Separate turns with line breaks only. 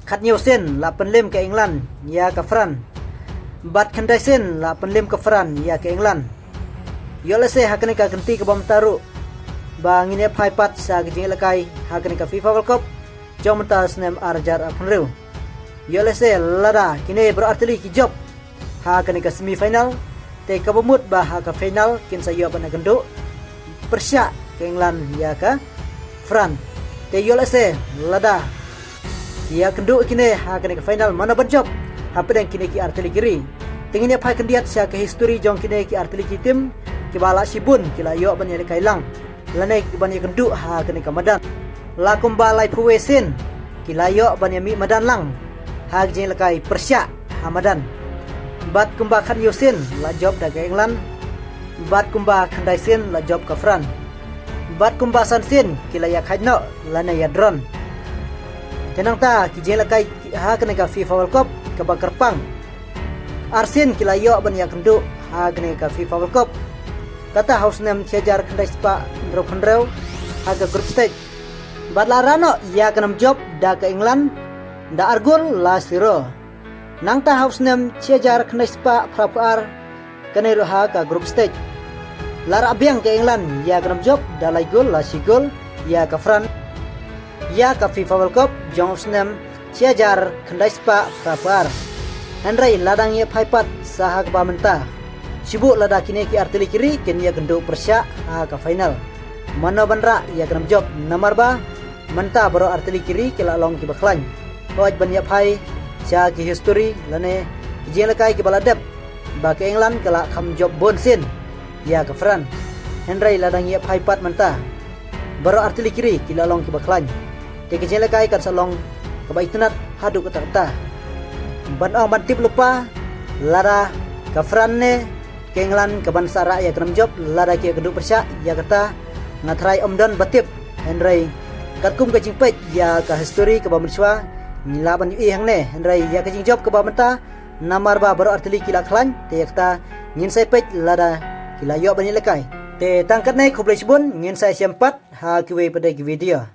Khat nhiều sen la penlem ke England ya ka Fran. Bat khandai sen la penlem ke Fran ya ke England. Yole se hakane ka ganti ke bom taru. Ba ngine phai pat sa ke jing lakai hakane ka FIFA World Cup. Jom ta snem arjar apnreu. Yole se lada kine berarti ki job. Hakane ka semi final. Te ka bomut ba ha ka final kin sa yo bana gendo. Persya ke England ya ka Fran. Te yole se lada ya kendo kini ha kene ke final mana berjob ha pedang kini ki artili kiri tingine phai kendiat sia ke history jong kini ki artili ki tim ki bala sibun kila yo ban ye kailang lanai ki ban ye kendu ha kene ke madan la kumba lai puwesin kila yo ban ye mi madan lang ha jeng lekai Persya ha madan bat kumba khan yosin la job da ke England bat kumba khandai sin la job ka Fran bat kumba san sin kila ya khaino lanai ya drone tenang ta kijela kai ha kene ka FIFA World Cup ka bakar pang Arsen kila yo ban ya kendu ha kene ka FIFA World Cup kata house nem cejar kendai spa ndro khandreu ha ka group stage badlarano ya kenam job da ke England da argul la siro nang ta house nem cejar kendai spa prapar kene ro ha ka group stage lara abiang ke England ya kenam job da lai gol la sigol ya ka Fran ya ka FIFA World Cup jong snem ciajar khandai spa prapar Henry ladang ye phaipat sahak ba menta sibuk lada kini ki artili kiri ken ya gendo Persya ha ka final mano banra ya kenam job nomor ba menta baro artili kiri kila long ki baklan hoj ban ya phai cha ki history lane jeng lakai ki baladep ba ke England kala kham job bonsin ya ka Fran Henry ladang ye phaipat menta baro artili kiri kila long ki baklan te ke jela kai kan salong kabai tunat hadu kata ban ong ban tip lupa lara ka Fran ne ke England ka ban sara ya kenam job lara ke keduk Persya ya kata ngatrai omdon batip Henry katkum ka jingpet ya ka history ka bamswa mila ban yu hang ne Henry ya ka jing job ka bamenta namar ba baro artili kila khlan te yakta ngin sai pet lara kila yo ban lekai te tangkat ne khoblai sibun ngin sai sempat ha kiwe pada video